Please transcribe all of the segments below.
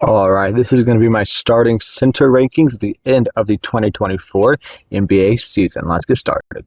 All right, this is going to be my starting center rankings at the end of the 2024 NBA season. Let's get started.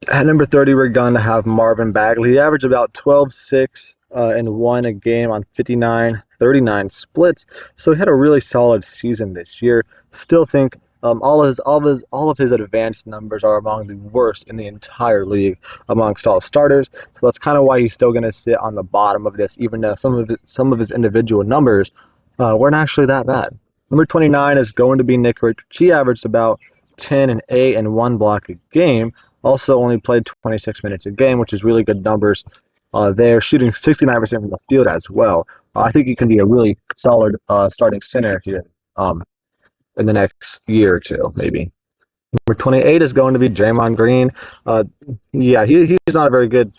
At number 30, we're going to have Marvin Bagley. He averaged about 12, 6, and 1 a game on 59, 39 splits. So he had a really solid season this year. Still think all of his advanced numbers are among the worst in the entire league amongst all starters. So that's kind of why he's still going to sit on the bottom of this, even though some of his individual numbers weren't actually that bad. Number 29 is going to be Nick Rich. He averaged about 10 and 8 and 1 block a game. Also only played 26 minutes a game, which is really good numbers there, shooting 69% from the field as well. I think he can be a really solid starting center here in the next year or two, maybe. Number 28 is going to be Draymond Green. Yeah, he's not a very good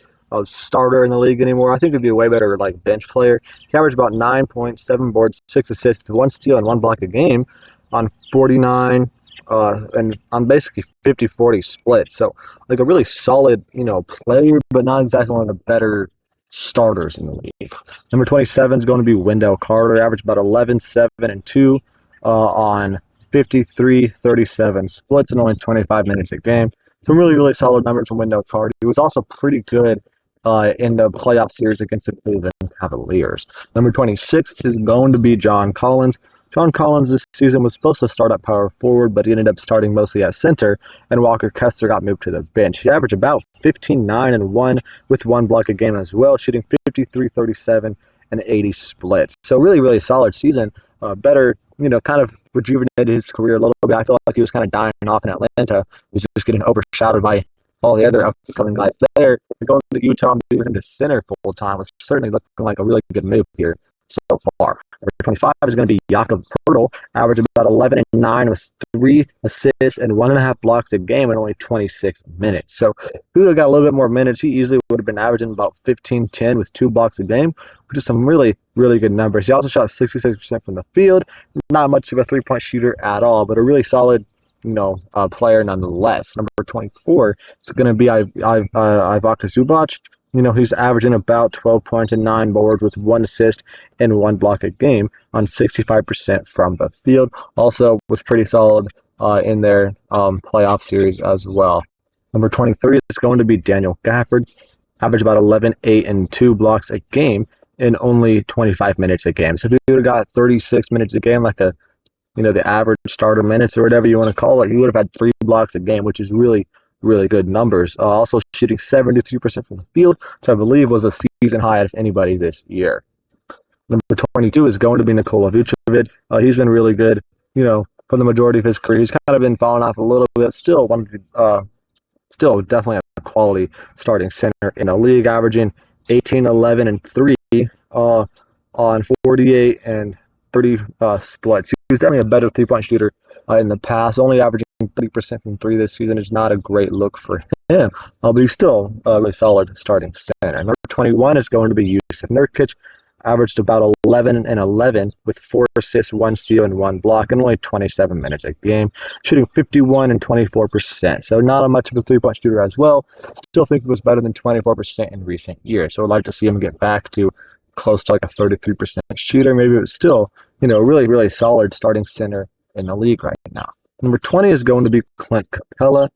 starter in the league anymore. I think he'd be a way better like bench player. He averaged about 9.7 boards, 6 assists, 1 steal, and 1 block a game on 49 and on basically 50-40 split. So like a really solid, player, but not exactly one of the better starters in the league. Number 27 is going to be Wendell Carter. Averaged about 11, 7, and 2 on 53, 37 splits and only 25 minutes a game. Some really, really solid numbers from Wendell Carter. He was also pretty good in the playoff series against the Cleveland Cavaliers. Number 26 is going to be John Collins. John Collins this season was supposed to start at power forward, but he ended up starting mostly at center, and Walker Kessler got moved to the bench. He averaged about 15, 9, and 1 with 1 block a game as well, shooting 53, 37, and 80 splits. So really, really solid season. Better, kind of rejuvenated his career a little bit. I feel like he was kind of dying off in Atlanta. He was just getting overshadowed by all the other upcoming guys there. Going to Utah and moving him to center full time was certainly looking like a really good move here so far. Number 25 is going to be Jakob Poeltl, averaged about 11 and 9 with 3 assists and 1.5 blocks a game in only 26 minutes. So if he would have got a little bit more minutes, he easily would have been averaging about 15, 10 with 2 blocks a game, which is some really, really good numbers. He also shot 66% from the field. Not much of a three-point shooter at all, but a really solid player nonetheless. Number 24 is going to be Ivica Zubac. He's averaging about 12 points and 9 boards with 1 assist and 1 block a game on 65% from the field. Also was pretty solid in their playoff series as well. Number 23 is going to be Daniel Gafford. Averaged about 11, 8, and 2 blocks a game in only 25 minutes a game. So if he would have got 36 minutes a game, like the average starter minutes or whatever you want to call it, he would have had 3 blocks a game, which is really, really good numbers. Also shooting 73% from the field, which I believe was a season high of anybody this year. Number 22 is going to be Nikola Vucevic. He's been really good, for the majority of his career. He's kind of been falling off a little bit. Still definitely a quality starting center in the league, averaging 18, 11, and 3 on 48 and 30 splits. He was definitely a better three-point shooter in the past. Only averaging 30% from 3 this season is not a great look for him, but he's still a really solid starting center. Number 21 is going to be Jusuf Nurkic. Averaged about 11 and 11 with 4 assists, 1 steal, and 1 block in only 27 minutes a game, shooting 51 and 24%. So not a much of a three-point shooter as well. Still think it was better than 24% in recent years. So I'd like to see him get back to close to like a 33% shooter. Maybe it was still, really, really solid starting center in the league right now. Number 20 is going to be Clint Capella.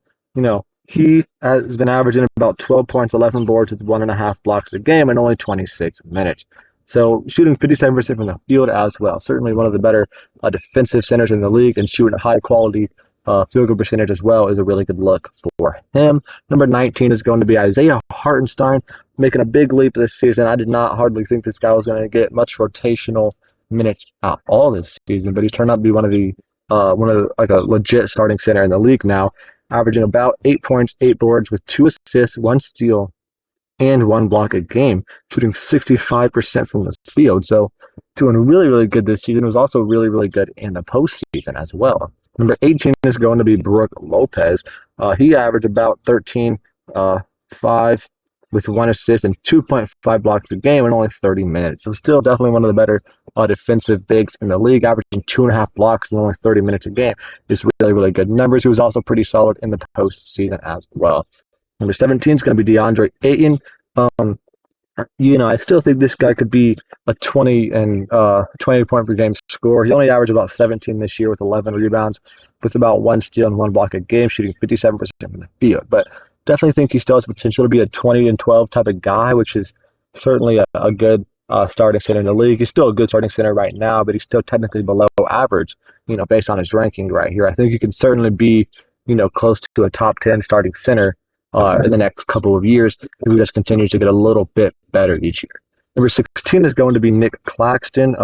He has been averaging about 12 points, 11 boards with 1.5 blocks a game in only 26 minutes. So shooting 57% from the field as well. Certainly one of the better defensive centers in the league, and shooting a high-quality field goal percentage as well is a really good look for him. Number 19 is going to be Isaiah Hartenstein, making a big leap this season. I did not hardly think this guy was going to get much rotational minutes at all this season, but he's turned out to be one of like a legit starting center in the league now, averaging about 8 points, 8 boards with 2 assists, 1 steal, and 1 block a game, shooting 65% from the field. So doing really, really good this season. Was also really, really good in the postseason as well. Number 18 is going to be Brook Lopez. He averaged about 13, 5 with 1 assist and 2.5 blocks a game in only 30 minutes. So still definitely one of the better defensive bigs in the league, averaging 2.5 blocks in only 30 minutes a game. Is really, really good numbers. He was also pretty solid in the postseason as well. Number 17 is going to be DeAndre Ayton. I still think this guy could be a 20 point per game scorer. He only averaged about 17 this year with 11 rebounds, with about one steal and one block a game, shooting 57% from the field. But definitely think he still has potential to be a 20 and 12 type of guy, which is certainly a good starting center in the league. He's still a good starting center right now, but he's still technically below average, based on his ranking right here. I think he can certainly be, close to a top 10 starting center in the next couple of years if he just continues to get a little bit better each year. Number 16 is going to be Nick Claxton.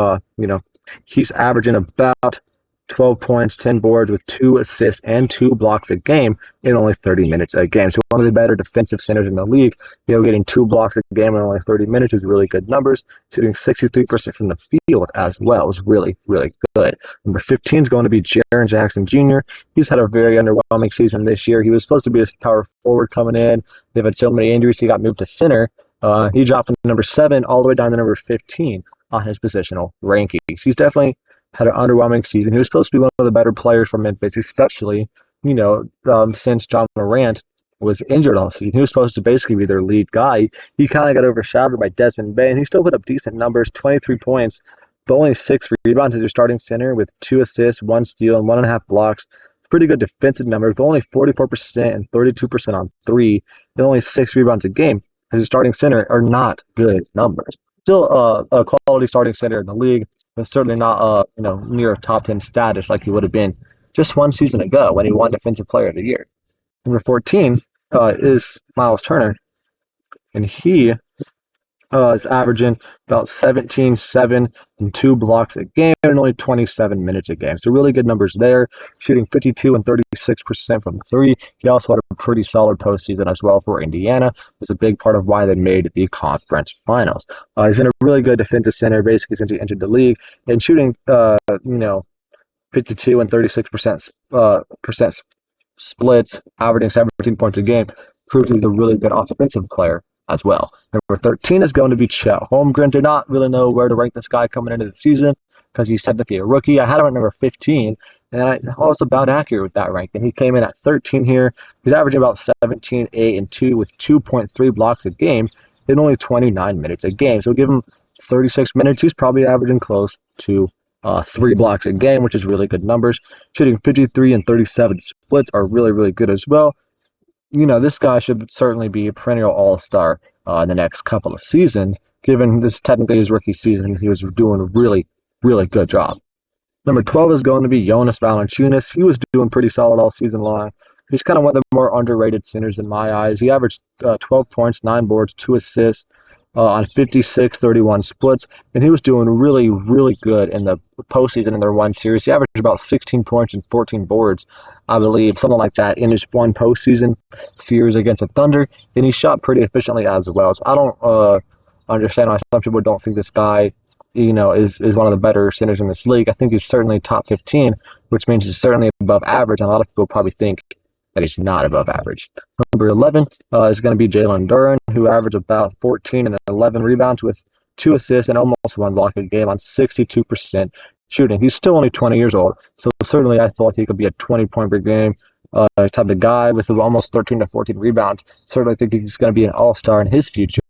He's averaging about 12 points, 10 boards with 2 assists and 2 blocks a game in only 30 minutes a game. So one of the better defensive centers in the league, getting 2 blocks a game in only 30 minutes is really good numbers. Shooting 63% from the field as well is really, really good. Number 15 is going to be Jaren Jackson Jr. He's had a very underwhelming season this year. He was supposed to be a power forward coming in. They've had so many injuries, he got moved to center. He dropped from number 7 all the way down to number 15 on his positional rankings. He's definitely had an underwhelming season. He was supposed to be one of the better players for Memphis, especially, since John Morant was injured all season. He was supposed to basically be their lead guy. He kind of got overshadowed by Desmond Bane. He still put up decent numbers, 23 points, but only 6 rebounds as your starting center with 2 assists, 1 steal, and 1.5 blocks. Pretty good defensive numbers, with only 44% and 32% on 3, and only 6 rebounds a game as your starting center are not good numbers. Still a quality starting center in the league, but certainly not near top 10 status like he would have been just one season ago when he won Defensive Player of the Year. Number 14 is Miles Turner, and he is averaging about 17, 7, and 2 blocks a game and only 27 minutes a game. So really good numbers there, shooting 52 and 36% from 3. He also had a pretty solid postseason as well for Indiana. It was a big part of why they made the conference finals. He's been a really good defensive center basically since he entered the league, and shooting 52 and 36% splits, averaging 17 points a game, proves he's a really good offensive player as well. Number 13 is going to be Chet Holmgren. Did not really know where to rank this guy coming into the season because he's technically a rookie. I had him at number 15, and I was about accurate with that rank. And he came in at 13 here. He's averaging about 17, 8, and 2 with 2.3 blocks a game in only 29 minutes a game. So give him 36 minutes. He's probably averaging close to 3 blocks a game, which is really good numbers. Shooting 53 and 37 splits are really, really good as well. This guy should certainly be a perennial all-star in the next couple of seasons. Given this technically his rookie season, he was doing a really, really good job. Number 12 is going to be Jonas Valanciunas. He was doing pretty solid all season long. He's kind of one of the more underrated centers in my eyes. He averaged 12 points, 9 boards, 2 assists on 56-31 splits, and he was doing really, really good in the postseason in their one series. He averaged about 16 points and 14 boards, I believe, something like that, in his one postseason series against the Thunder, and he shot pretty efficiently as well. So I don't understand why some people don't think this guy, is one of the better centers in this league. I think he's certainly top 15, which means he's certainly above average, and a lot of people probably think that he's not above average. Number 11 is going to be Jalen Duren, who averaged about 14 and 11 rebounds with 2 assists and almost 1 block a game on 62% shooting. He's still only 20 years old, so certainly I thought he could be a 20-point per game type of guy with almost 13 to 14 rebounds. Certainly think he's going to be an all-star in his future,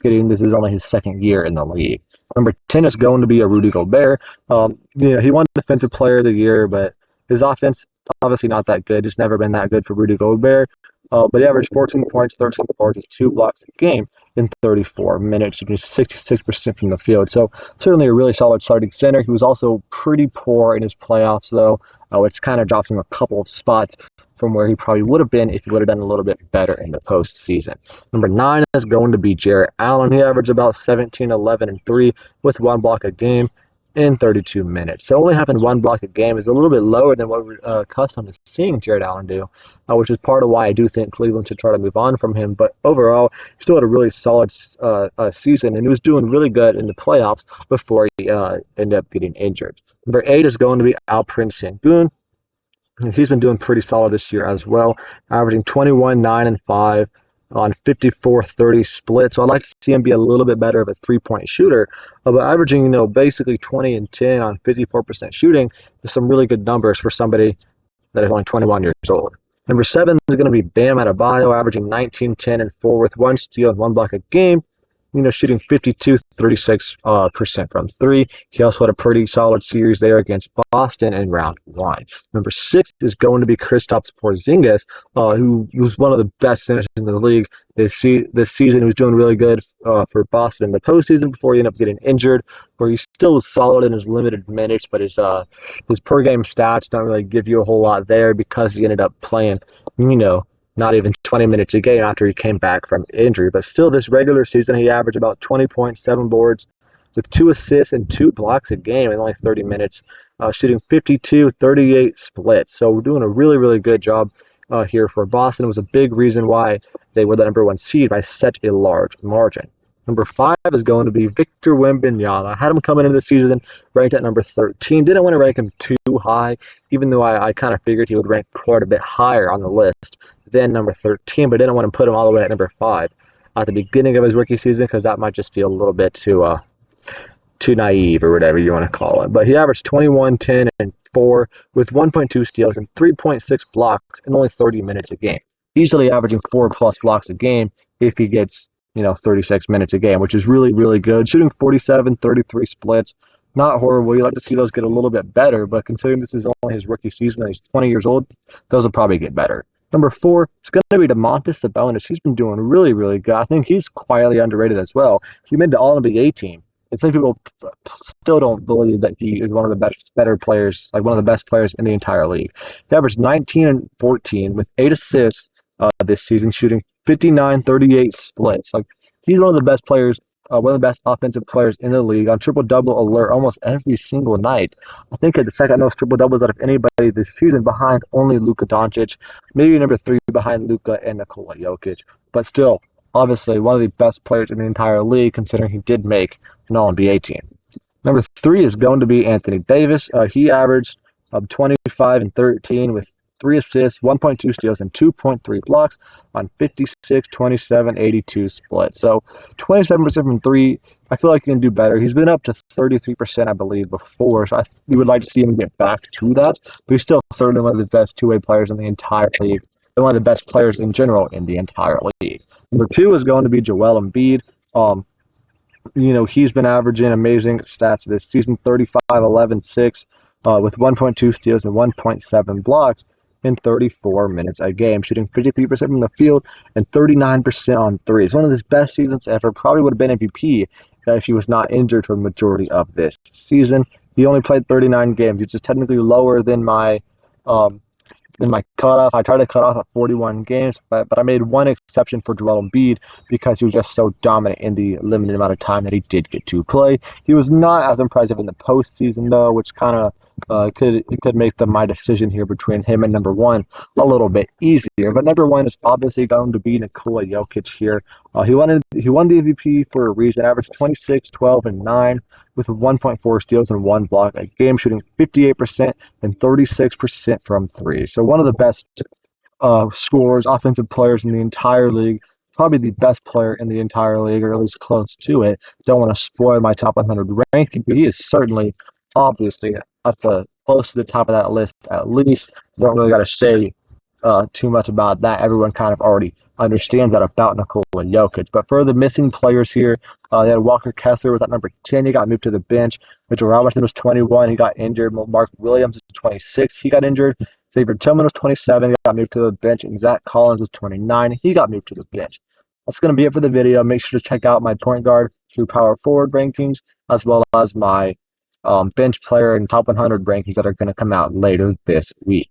getting this is only his second year in the league. Number 10 is going to be a Rudy Gobert. He won Defensive Player of the Year, but his offense, obviously not that good. It's never been that good for Rudy Gobert. But he averaged 14 points, 13 boards, and 2 blocks a game in 34 minutes, shooting 66% from the field. So certainly a really solid starting center. He was also pretty poor in his playoffs, though. It's kind of dropped him a couple of spots from where he probably would have been if he would have done a little bit better in the postseason. Number 9 is going to be Jarrett Allen. He averaged about 17, 11, and 3 with 1 block a game in 32 minutes. So only having 1 block a game is a little bit lower than what we're accustomed to seeing Jarrett Allen do, which is part of why I do think Cleveland should try to move on from him. But overall, he still had a really solid season, and he was doing really good in the playoffs before he ended up getting injured. Number 8 is going to be Alperen Sengun. He's been doing pretty solid this year as well, averaging 21, 9, and 5 on 54-30 split. So I'd like to see him be a little bit better of a 3-point shooter. But averaging, basically 20 and 10 on 54% shooting is some really good numbers for somebody that is only 21 years old. Number 7 is going to be Bam Adebayo, averaging 19, 10, and 4 with 1 steal and 1 block a game shooting 52, 36% from three. He also had a pretty solid series there against Boston in round one. Number 6 is going to be Kristaps Porzingis, who was one of the best finishers in the league this season. He was doing really good for Boston in the postseason before he ended up getting injured, where he still was solid in his limited minutes, but his per game stats don't really give you a whole lot there because he ended up playing, not even 20 minutes a game after he came back from injury. But still, this regular season, he averaged about 20.7 boards with 2 assists and 2 blocks a game in only 30 minutes, shooting 52, 38 splits. So we're doing a really, really good job here for Boston. It was a big reason why they were the number 1 seed by such a large margin. Number 5 is going to be Victor Wembanyama. I had him coming into the season ranked at number 13. Didn't want to rank him too high, even though I kind of figured he would rank quite a bit higher on the list than number 13, but didn't want to put him all the way at number 5 at the beginning of his rookie season because that might just feel a little bit too naive or whatever you want to call it. But he averaged 21, 10, and 4 with 1.2 steals and 3.6 blocks in only 30 minutes a game. Easily averaging 4+ blocks a game if he gets 36 minutes a game, which is really, really good. Shooting 47, 33 splits. Not horrible. You'd like to see those get a little bit better, but considering this is only his rookie season and he's 20 years old, those will probably get better. Number 4 is going to be Domantas Sabonis. He's been doing really, really good. I think he's quietly underrated as well. He made the All-NBA team. And some people still don't believe that he is one of the better players, like one of the best players in the entire league. He averaged 19 and 14 with 8 assists this season, shooting 59, 38 splits. Like, he's one of the best players, one of the best offensive players in the league, on triple-double alert almost every single night. I think at the second most triple-doubles out of anybody this season, behind only Luka Doncic, maybe number 3 behind Luka and Nikola Jokic. But still, obviously, one of the best players in the entire league, considering he did make an All-NBA team. Number 3 is going to be Anthony Davis. He averaged 25 and 13 with 3 assists, 1.2 steals, and 2.3 blocks on 56, 27, 82 split. So 27% from 3, I feel like he can do better. He's been up to 33%, I believe, before, so we would like to see him get back to that. But he's still certainly one of the best two-way players in the entire league, and one of the best players in general in the entire league. Number 2 is going to be Joel Embiid. He's been averaging amazing stats this season, 35, 11, 6, with 1.2 steals and 1.7 blocks in 34 minutes a game, shooting 53% from the field and 39% on threes. One of his best seasons ever. Probably would have been MVP if he was not injured for the majority of this season. He only played 39 games, which is technically lower than my cutoff. I tried to cut off at 41 games, but I made one exception for Joel Embiid because he was just so dominant in the limited amount of time that he did get to play. He was not as impressive in the postseason, though, which kind of could make my decision here between him and number 1 a little bit easier. But number 1 is obviously going to be Nikola Jokic here. He won the MVP for a reason. Averaged 26, 12, and 9 with 1.4 steals and 1 block a game, shooting 58% and 36% from 3. So one of the best scorers, offensive players in the entire league. Probably the best player in the entire league, or at least close to it. Don't want to spoil my top 100 ranking, but he is certainly, obviously, close to the top of that list at least. Don't really got to say too much about that. Everyone kind of already understands that about Nikola Jokic. But for the missing players here, they had Walker Kessler was at number 10. He got moved to the bench. Mitchell Robinson was 21. He got injured. Mark Williams was 26. He got injured. Xavier Tillman was 27. He got moved to the bench. And Zach Collins was 29. He got moved to the bench. That's going to be it for the video. Make sure to check out my point guard through power forward rankings, as well as my bench player and top 100 rankings that are going to come out later this week.